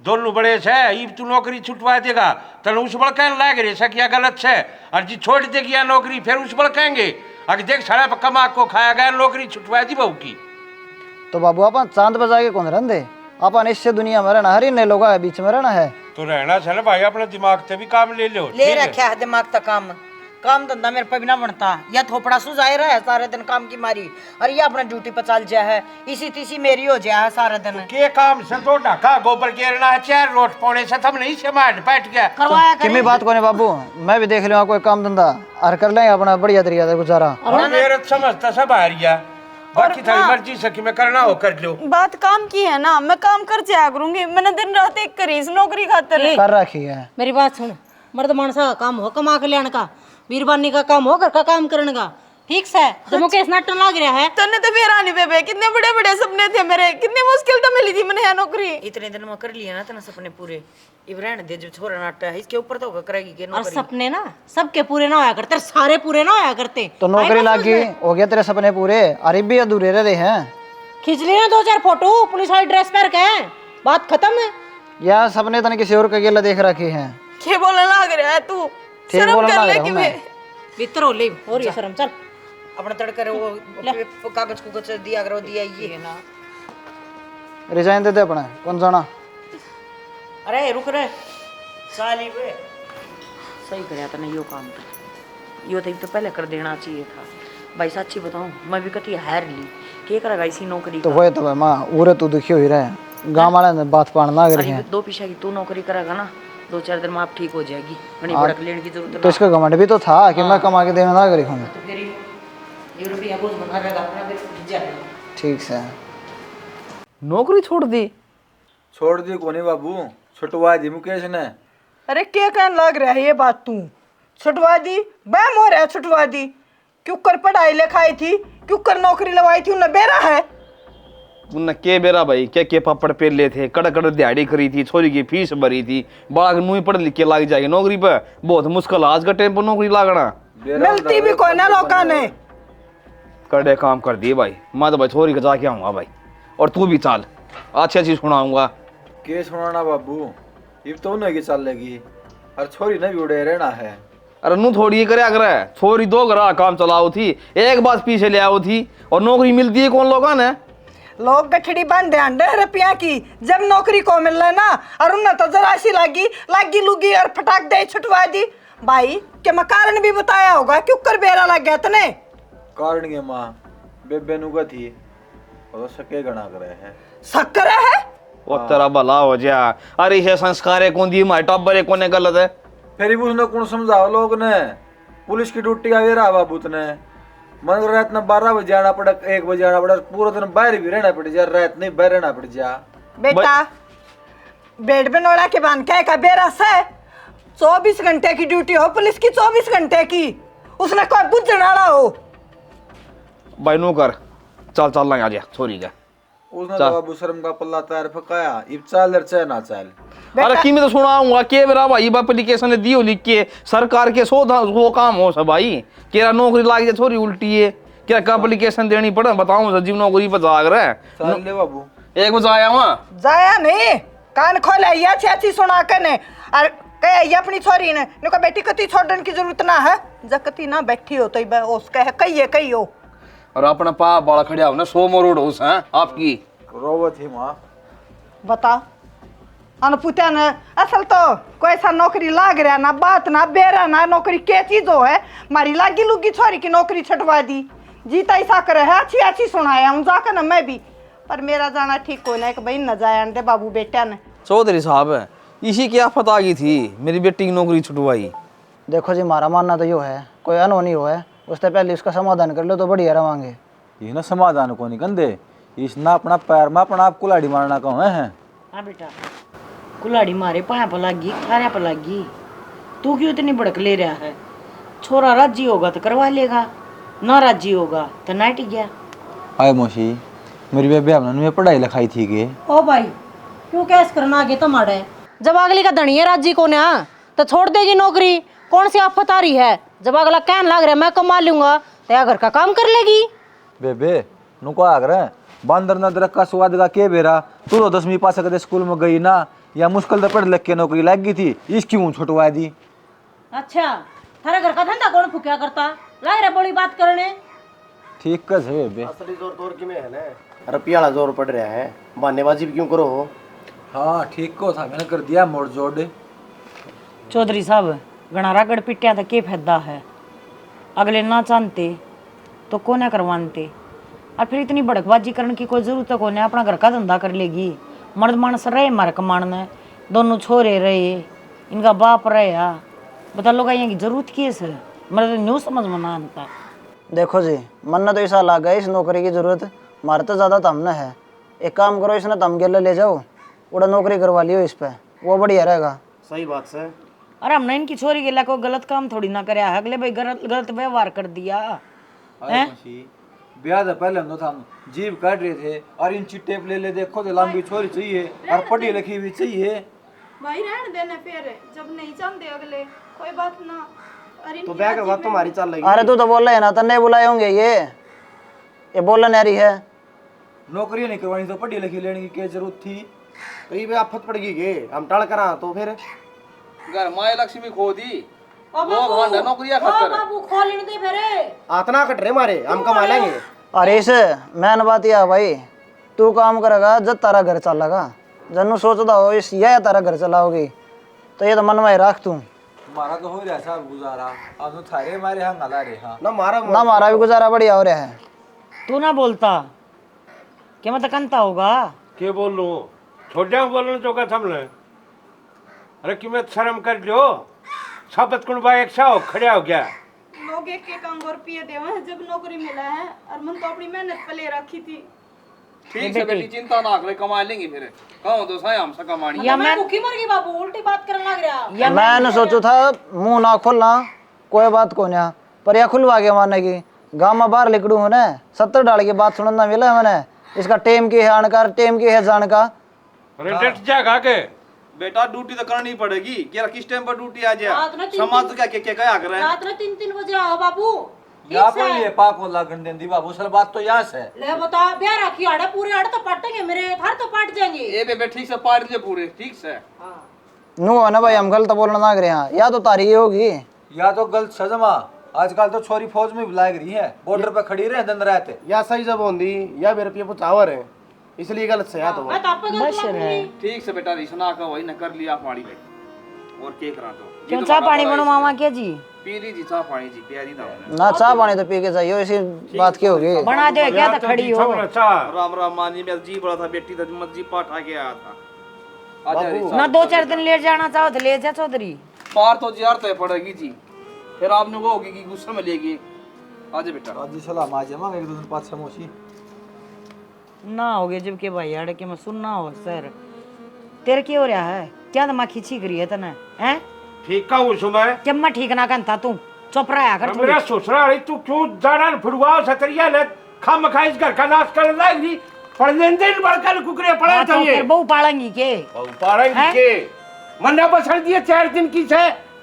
दोनों बड़े से ई तू नौकरी छुटवा देगा तो उस बड़ कहने लाग रहे सकिया गलत से, और जी छोड़ देगी या नौकरी फिर उस बड़ कहेंगे अगर देख सारा कमा को खाया गया नौकरी छुटवा दी बहू की। तो बाबू अपन चांद बजा के कौन रहते, अपन इससे दुनिया में रहना, हर इन लोगों के बीच में रहना है। तो रहना चले भाई, अपने दिमाग से भी काम ले लो। ले रखा है दिमाग का काम धंधा मेरे पे भी ना बनता। या थोपड़ा सुझाए रहा है सारे दिन काम की मारी, और ये अपना ड्यूटी पर चल जाए है, इसी तीसी मेरी हो जाए है सारे दिन। के काम से तो ढाका गोबर गेरना है, 4 रोट पौने से थम नहीं से मार बैठ गया करवाया किमी बात को बाबू, मैं भी देख लूंगा कोई काम धंधा और कर लेंगे अपना बढ़िया तरीका से गुजारा। और मेरे समझता सब आ रही है, बाकी थारी मर्जी से कि मैं करना हो कर लो। बात काम की है ना, मैं काम कर जाया करूंगी, मैंने दिन रात एक करी इस नौकरी खातिर कर रखी है। मेरी बात सुन, मर्द मानसा का काम हो कमा के लेने का, बीरबानी का काम हो घर का काम करने का, ठीक से? जब मुकेश नाटन लग रहा है तन्ने तो मेरा नहीं बेबे, कितने बड़े बड़े सपने थे मेरे, कितनी मुश्किल तो मिली थी मैंने यहाँ नौकरी। इतने दिन में कर लिया ना तेना सपने पूरे, इब्राहिम दे जो छोरा नाटा है इसके ऊपर तो करेगी के और नौकरी। सपने ना सबके पूरे ना होया करते, सारे पूरे ना होया करते। तो नौकरी लागी हो गया तेरे सपने पूरे, अरे भी अधूरे रह रहे हैं। खींच लिया 2-4 फोटो पुलिस वाली ड्रेस पहन के, बात खत्म है। या सपने तने किसी और का अकेला देख रखे हैं। क्या बोलने लग रहा है तू? ठीक शर्म बोलने कर लग ले रहा कि हूं मैं मैं। भीतर हो ले और ये शर्म चल अपना तड़कर वो कागज कुगज दिया करो, दिया ये है ना। रिजाइन दे दे अपना, कौन जाना? अरे रुक रे साली वे, सही करया तने यो काम यो तो पहले कर देना चाहिए था भाई। सच्ची बताऊं मैं भी कती हार ली, क्या करेगा इसी नौकरी तो का? वही तो भाई माँ उरे तू दुखी हो ही रहे, गाँव वाले ने बात पाड़ना लग रही है। 2 पीछा की तू नौकरी करेगा ना, 2-4 दिन में आप ठीक हो जाएगी, बड़ी बड़क लेने की जरूरत तो इसका घमंड भी तो था कि मैं कमा के देना ना करी हूँ। तो फिर ये रुपया बोझ बना रहेगा अपना फिर जाएगा। ठीक से नौकरी छोड़ दी? छोड़ दी कोनी बाबू, छुटवा दी मुकेश ने। अरे क्या कहने लग रहा है ये बात तू? छुटवा दी? बैम हो रहा है छुटवा दी? क्यों कर पढ़ाई लिखाई थी, क्यों कर नौकरी लगवाई थी, उन्हें बेरा है। उनने के बेरा भाई के पापड़ पेल ले थे, कड़ दिहाड़ी करी थी, छोरी की फीस भरी थी, बाग नू पढ़ लिख के लाग जाएगी नौकरी पे, बहुत मुश्किल आज का टाइम पर नौकरी लागना। मिलती भी कोई ना लोगों ने। कड़े काम कर दिए भाई, मैं तो भाई छोरी के जाके आऊंगा भाई, और तू भी चाल अच्छी अच्छी सुनाऊंगा। के सुनाना बाबू, ये तो उन्हें की चल लेगी, और छोरी ने भी उड़े रहना है। अरे नू थोड़ी ये करे करे, छोरी 2 घरा काम चलाओ थी, एक बात पीछे ले आओ थी, और नौकरी मिलती है कौन लोगों ने? लोग गठड़ी बन ध्यान दे रुपया की, जब नौकरी को मिल रहा है ना, और उन्हें तो जरा सी लागी लुगी और फटाक दे छुटवा दी। भाई के मैं कारण भी बताया होगा क्यों कर बेरा लग गया तने? कारण के माँ बेबे नु थी और सके गणा करे है। शक्कर है वो तेरा भला हो जा। अरे ये संस्कार कौन दी माय टब्बर कौन गलत है? फिर भी उसने कौन समझाओ लोग ने, पुलिस की ड्यूटी का वेरा बाबू ने, मन रात में 12 बजे आना पड़ा, 1 बजे आना पड़ा, पूरा दिन बाहर भी रहना पड़ जा, रात नहीं बाहर रहना पड़ जा। बेटा बेड पे नोड़ा के बांध के का बेरा से 24 घंटे की ड्यूटी हो पुलिस की, 24 घंटे की, उसने कोई बुझण वाला हो। भाई नो कर चल चल लगा जा छोरी का उसने तो बाबू शर्म का पल्ला तैयार फकाया इब चाल दर चाहे ना चाल। अरे की मैं तो सुनाऊंगा के मेरा भाई एप्लीकेशन ने दियो लिख के सरकार के सो काम हो सब भाई केरा नौकरी लाग जाए छोरी उल्टी है क्या का एप्लीकेशन देनी पड़े बताऊं सजीव नौकरी पर जाग रहा है चाल ले बाबू एक बजे आया वहाँ जाया नहीं कान खोले या अच्छी सुना के ने और कहे ये अपनी छोरी ने को बेटी कती छोड़ने की जरूरत ना है जकती ना बैठी हो तो उसके है कही हो और अपना पा बाल खड़ा हो ना 100 मरोड़ हो हैं आपकी रोवत ही माँ बता अनपुत्या ने असल तो कोई ऐसा नौकरी लाग रहा ना बात ना बेरा ना नौकरी क्या चीज हो है मारी लागी लुगी छोरी की नौकरी छटवा दी जीता ऐसा करे है अच्छी सुनाया हूँ जाकर ना मैं भी पर मेरा जाना ठीक होना एक बहन न जाया दे बाबू बेटा ने। चौधरी साहब इसी की आफत आ गई थी मेरी बेटी की नौकरी छुटवाई। देखो जी हमारा मानना तो यो है कोई अनहोनी हो है उससे पहले उसका समाधान कर लो तो बढ़िया रवांगे। ये ना समाधान को नहीं कंदे इस ना अपना पैर में अपना आप कुलाड़ी मारना कहो है। हाँ बेटा कुलाड़ी मारे पाया पर लागी खारा पर लागी तू क्यों इतनी भड़क ले रहा है। छोरा राजी होगा तो करवा लेगा ना राजी होगा तो नाट गया। आए मौसी मेरी बेबे हमने पढ़ाई लिखाई थी के ओ भाई क्यों कैस करना आगे तुम्हारे जब अगली का धनी है राजी को ना तो छोड़ देगी नौकरी कौन सी आफत आ रही है। जब अगला कहने लग रहा है मैं कमा लूंगा तो या घर का काम कर लेगी। बेबे नुको आगर बंदर न दरक का स्वाद का के बेरा तू तो 10वीं पास कर स्कूल में गई ना या मुश्किल तो पढ़ लिख के नौकरी लग गई थी इसकी मुँह छुटवा दी। अच्छा थारा घर का धंधा कौन फुकिया करता लग रहा बड़ी बात करने। ठीक कस है बेबे असली जोर तोर की में है ना रुपया वाला जोर पड़ रहा है बहानेबाजी भी क्यों करो। हाँ ठीक को था मैंने कर दिया मोड़ जोड़। चौधरी साहब घना रगड़ पिटिया तो के फायदा है। अगले ना चाहते तो कोने करवाते और फिर इतनी भड़कबाजी करने की कोई जरूरत तो कोने अपना घर का धंधा कर लेगी। मर्द मानस रहे मारे कमाने दोनों छोरे रहे इनका बाप रहे बता लोग यहाँ की जरूरत की है सर मर्द न्यू समझ में ना आता। देखो जी मन तो ऐसा लगा इस नौकरी की जरूरत हमारे तो ज़्यादा तो हमने है। एक काम करो इसने तम गेले ले जाओ उड़ा नौकरी करवा लियो इस पे वो बढ़िया रहेगा। सही बात से अरे हमने इनकी छोरी के लिए कोई गलत काम थोड़ी ना करे अगले भाई गलत व्यवहार कर दिया है। ब्याह से पहले हम तो हम जीव काट रहे थे और इन चिट्टे ले ले देखो तो लंबी छोरी चाहिए और पढ़ी लिखी भी चाहिए। भाई रहने देना फिर जब नहीं चाहते अगले कोई बात ना। अरे तो ब्याह करवा तुम्हारी चल रही अरे तू तो बोल रहे है ना तन्ने बुलाए होंगे ये बोलने आ रही है। नौकरी नहीं करवानी तो पढ़ी लिखी लेने की क्या जरूरत थी। कहीं भी आफत पड़ गई के हम टल करा तो फिर घर माए लक्ष्मी खो दी नौकरियां बाबू खोल दे फिर आतना कट रहे मारे हम कमा लेंगे। अरे इसे मैन बात यह भाई तू काम करेगा जब तारा घर चलेगा जन्नू सोचता हो इस यह तारा घर चलाओगी तो ये तो मन में रख तू। हमारा तो हो रहा साहब गुजारा अब तो थारे मारे हाँ गला रे हाँ ना हमारा भी गुजारा बढ़िया हो रहा है। तू ना बोलता क्या मतलब कंता होगा के बोल लो छोटा बोलने तो का थमने अरे कि मैं शर्म कर लो साबत कुंबा एक साओ खड़ा हो गया। लोग एक एक अंगूर पिए देवे जब नौकरी मिला है और मन तो अपनी मेहनत पे ले रखी थी। ठीक से बेटी चिंता ना करे कमा लेंगे फिर कहो तो सही हमसे कमानी या मैं भूखी मर गई बाबू उल्टी बात करने लग रहा। मैंने सोचो था मुंह ना खोलना कोई बात को नहीं पर यह खुलवा के मारने की गाँव में बाहर लिकड़ू होने 70 डाल की बात सुनना मिला है मैंने इसका टेम की है अनकार टेम की है जान का। अरे डट जाएगा के बेटा ड्यूटी तो करनी पड़ेगी क्या किस टाइम पर ड्यूटी आ रात में जाए तीन- समाज तो क्या क्या क्या कर रहे हैं। रात में 3-3 बजे आओ बाबू यहाँ पर ये पाक हो लागन देंदी बाबू सर बात तो यहाँ से ले बता ब्याह रखी आड़े पूरे आड़े तो पटेंगे मेरे हर तो पट जाएंगे। ए बेबे ठीक से पाड़ दे पूरे ठीक से नू है ना भाई हम गलत बोलना ना करे यहाँ या तो तारी ये होगी या तो गलत सजमा आजकल तो छोरी फौज में भी लाग रही है बॉर्डर पे खड़ी रहे दिन रात या सही जब होंगी या मेरे पे पुचावर है इसलिए गलत से या तो मैं तो आप पे गलत लगूंगी। ठीक से बेटा रिसना का वही न कर लिया पानी में और के करा तो क्यों चाह पानी बनो मामा क्या जी पी ली जी चाह पानी जी प्यारी ना ना चाह पानी तो पी के चाहिए इसी बात की होगी। बना दे क्या तो खड़ी हो राम राम मानी में जी बड़ा था बेटी तो मत जी पाठा के आया था आजा रिसा ना 2-4 दिन ले जाना चाहो तो ले जा चौधरी पार तो जार तो पड़ेगी जी फिर आपने वो होगी कि गुस्सा में लेगी आजा बेटा राजी सलाम आ जाए मांग एक दो दिन पाँच छह मोशी ना हो गए जब के भाई यार के मैं सुनना हो सर तेरे क्या हो रहा है क्या दमा खींची करी है तने हैं ठीक का हूँ सुबह जब मैं ठीक ना करता तू चुप रहा कर मेरा ससुराल तू क्यों जाना फुड़वाओ सतरिया ने खम खाई इस घर का नाश कर लाएगी पढ़ने दिन बड़कल कुकरे पड़े चाहिए बहु पालेंगी के पारेंगे के मन्ना बसर दिए 4 दिन की से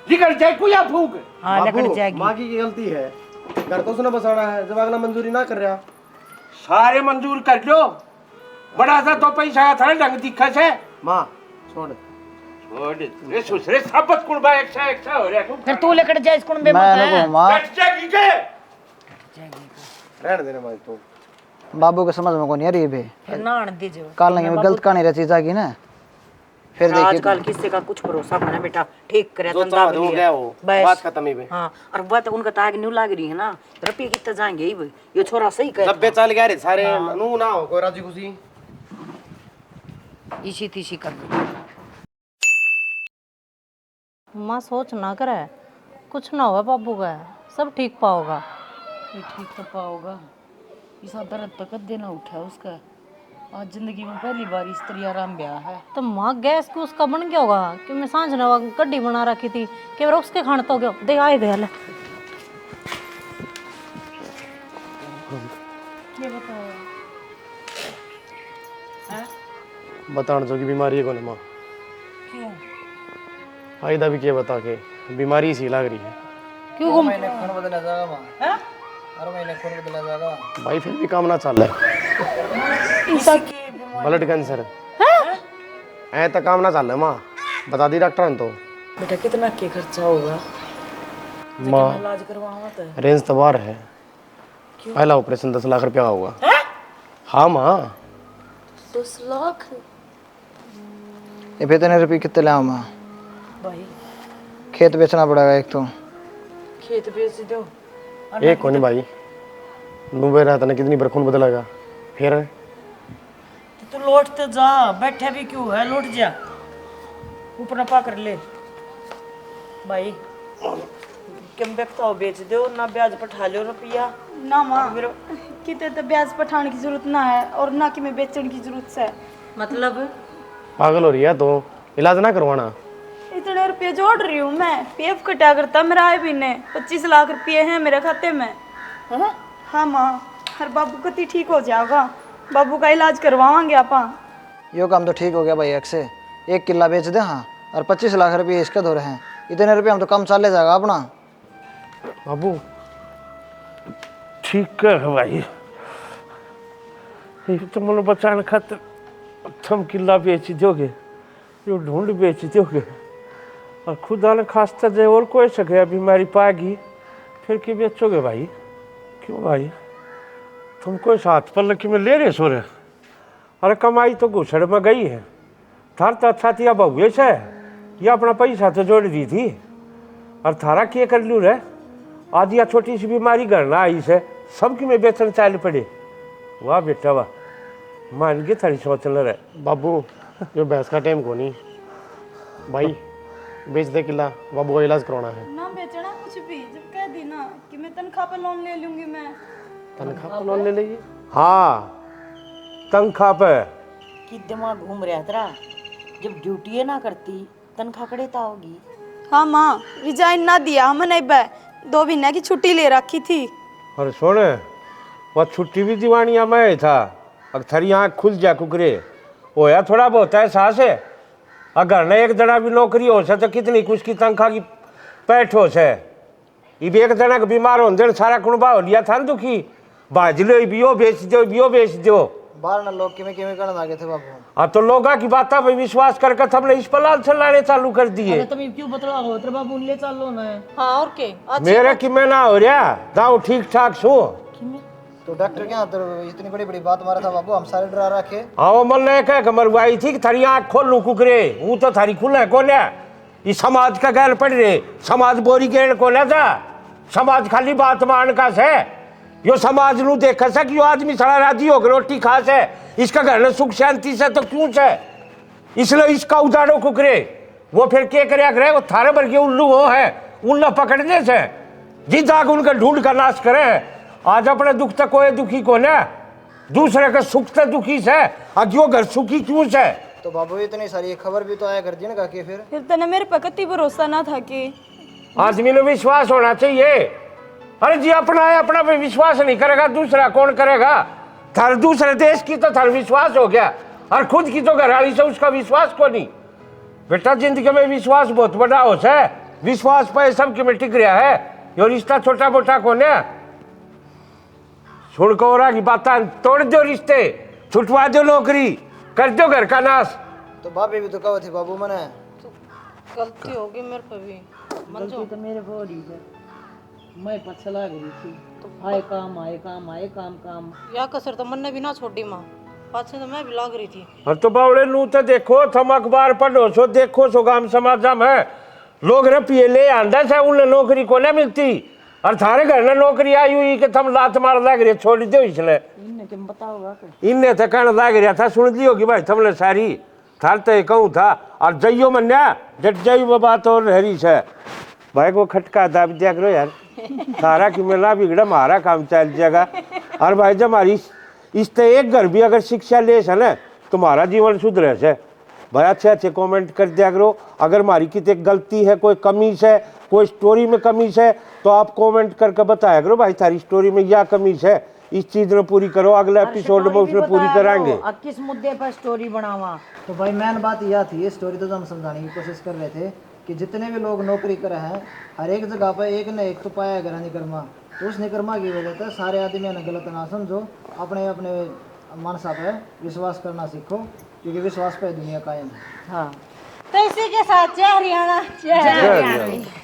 निकल जाए कोई या फूक हाँ निकल जाएगी। माँ की गलती है, घर तो उसने बसाना है, जब अगला मंजूरी ना कर रहा। सारे मंजूर कर लो, बड़ा सा तो पैसा था ढंग दिखा से माँ छोड़ रे सुसरे सबत कुड़बा एक सा हो रहा फिर तू लेकर जा इस कुंबे मैं में नको माँ कट जाएगी के रहने देना माँ तो। बाबू के समझ में कौन यार ये भी फिर ना आने दीजिए। काल नहीं गलत कहानी रची जाएगी ना फिर देखिए आजकल किसी का कुछ भरोसा बना बेटा, ठीक करे जो चाह हो गया वो, बात खत्म ही बे। हाँ और बात उनका ताग न्यू लाग रही है ना, रुपये कितने जाएंगे ही भाई, ये छोरा सही कह जब बेचाल गया रे सारे नू ना हो कोई राजी खुशी इसी तीसी कर माँ सोच ना करे, कुछ ना होगा बाबू का, सब ठीक पाओगा। ठीक तो पाओगा, इस दर्द तो कदे ना उठा उसका, आज जिंदगी में पहली बार स्त्री आराम ब्याह है। तो माँ गैस की उसका बन गया होगा कि मैं सांझ ना कड्डी बना रखी थी कि बार उसके खाने तो गया दे आए दे ले। बताने जो की बीमारी है कौन माँ क्यों फायदा भी क्या बता के बीमारी सी लग रही है। क्यों घूम खून बदला जाएगा माँ, हर महीने खून बदला जाएगा भाई फिर भी काम ना चल रहा है, ब्लड कैंसर ऐ तो काम ना चल रहा माँ, बता दी डॉक्टर ने तो। बेटा कितना के खर्चा होगा माँ इलाज करवाओ तो रेंज तो बाहर है, पहला ऑपरेशन 10 लाख रुपया होगा। हाँ माँ 10 लाख ये फिर इतने रुपये कितने लाओ माँ, भाई, खेत बेचना पड़ेगा एक तो। खेत बेच दो एक कौन भाई नूबे रहता ना कितनी बार खून बदलेगा फिर तू लौट तो जा, बैठे भी क्यों है, लौट जा ऊपर ना पा कर ले भाई, कम बेचता हो बेच दो ना, ब्याज पठा लो रुपया ना माँ कितने तो ब्याज पठाने की जरूरत ना है और ना कि मैं बेचने की जरूरत है। मतलब पागल हो रही है तो इलाज ना करवाना। इतने रुपये जोड़ रही हूँ मैं, पीएफ कटा करता मेरा आए महीने 25 लाख रुपये हैं मेरे खाते में। हाँ माँ, हर बाबू कति ठीक हो जाएगा, बाबू का इलाज करवाएंगे आपा। यो काम तो ठीक हो गया भाई, एक से 1 किला बेच दे हाँ, और 25 लाख रुपये इसके दो रहे हैं, इतने रुपये हम तो कम चले जाएगा अपना। बाबू ठीक है भाई, ये तो मन बचाने खातिर थम किला बेच दोगे, जो ढूंढ बेच दोगे, और खुदा ने खास्ता जे और कोई सके बीमारी पाएगी फिर क्यों बेचोगे भाई? क्यों भाई तुमको साथ पर लकी में ले रहे सो रहे? अरे कमाई तो घुसड़ में गई है, थार तो अच्छा थी अब हुए से ये अपना पैसा तो जोड़ दी थी, और थारा क्या कर लूँ रे? आदि या छोटी सी बीमारी करना आई से सबकी में बेचन चाल पड़े। वाह बेटा वाह, मान के थारी सोच ल रहे बाबू जो भैंस का टाइम को नहीं भाई, बेच दे किला, बाबू का इलाज करवाना है। ना बेचना कुछ भी, जब कह दी ना कि मैं तनख्वाह पर लोन ले लूंगी मैं। तनख्वाह पर लोन ले लीजिए। हाँ तनख्वाह पे कि दिमाग घूम रहा तेरा, जब ड्यूटी है ना करती तनख्वाह कड़ेता होगी। हाँ माँ, रिजाइन ना दिया हमने 2 महीने की छुट्टी ले रखी थी। और सुन वह छुट्टी भी दीवानिया में था, अब थारी आँख खुल जा कुकरे होया थोड़ा बहुत है सास है, अगर न एक जना भी नौकरी हो से तो कितनी कुछ की तनख्वाह की पैठ हो से, इब एक जना के बीमार हो देन सारा कुणबा हो लिया था न दुखी, बाज लो बियो बेच दो बाहर ना लोग किमें करने लगे थे बाबू। अब तो लोगा की बात पे विश्वास करके हमने इस पलाल चलाने चालू कर दिए। तुम क्यों बतला हो तेरे बाबू ले चलो ना। हाँ और के मेरे की मैं ना हो रहा दाऊ ठीक ठाक सो। तो डॉक्टर क्या तो इतनी बड़ी बड़ी बात मारा था बाबू, हम सारे डरा रखे। हाँ मन ने कह मरवाई थी कि थारी आँख खोल लू कुकरे, वो तो थारी खुले को ये समाज का गैल पड़ रहे, समाज बोरी गेड़ को था, समाज खाली बात मान का से, यो समाज नू देख से कि यो आदमी सारा राजी होकर रोटी खा से, इसका घर में सुख शांति से तो क्यों से, इसलिए इसका उजाड़ो कुकरे। वो फिर क्या करे वो थारे भर के उल्लू वो है, उल्ला पकड़ने से जिस आग उनका ढूंढ का नाश करे। आज अपने दुख तक कोई दुखी को ना, दूसरे के सुख तक दुखी से, आज यो घर सुखी क्यों से? तो बाबू इतनी सारी खबर भी तो आया कर दी ना कि फिर तने मेरे पे कति भरोसा ना था कि आदमी ने विश्वास होना चाहिए। अरे जी अपना है, अपना पे विश्वास नहीं करेगा दूसरा कौन करेगा? थार दूसरे देश की तो थार विश्वास हो गया और खुद की तो घरवाली से उसका विश्वास को नहीं। बेटा जिंदगी में विश्वास बहुत बड़ा होता है, विश्वास पे सबके में टिक रहा है। ये रिश्ता छोटा मोटा कौन है? सुन को की बात तोड़ दो रिश्ते, छुटवा दो नौकरी, कर दो घर का नाश। तो भाभी भी तो कहो थी बाबू मने गलती होगी मेरे पे भी। गलती तो मेरे को हो रही है, मैं पछला गई थी। तो आए काम आए काम आए काम काम या कसर तो मन ने भी ना छोड़ी माँ, पाछे तो मैं भी लाग रही थी। और तो बावड़े नू तो देखो, थम अखबार पढ़ो सो, देखो सो गांव समाज में लोग रुपये ले आंदा से उन्हें नौकरी को नहीं मिलती और थारे घर में नौकरी आई हुई कि तुम लात मार लग रहे छोड़ दो इसलिए। इनने तो कहने लग रहा था, सुन ली होगी भाई तुमने सारी, थार तो कहूँ था और जइयो मन्या जट जई वो बात और हरी से भाई को खटका दाब दिया करो यार, थारा कि मिला बिगड़ा हमारा काम चल जाएगा। और भाई जब हमारी इससे एक घर भी अगर शिक्षा ले से ना तुम्हारा जीवन सुधरे से भाई अच्छे अच्छे कमेंट कर दिया करो। अगर हमारी कितने गलती है, कोई कमी है, कोई स्टोरी में कमी है तो आप कमेंट करके बताया करो भाई थारी स्टोरी में यह कमी है, इस चीज में पूरी करो, अगले एपिसोड में उसमें पूरी कराएंगे। किस मुद्दे पर स्टोरी बनावा? तो भाई मेन बात यह थी, स्टोरी तो हम समझाने की कोशिश कर रहे थे कि जितने भी लोग नौकरी करे हैं हर एक जगह पर एक न एक तो पाया गया निकर्मा। तो उस निकर्मा की वजह से सारे आदमियों ने गलत ना समझो, अपने अपने मनसा पे विश्वास करना सीखो, क्योंकि विश्वास पे दुनिया कायम है। हाँ तो इसी के साथ जय हरियाणा, जय हरियाणा।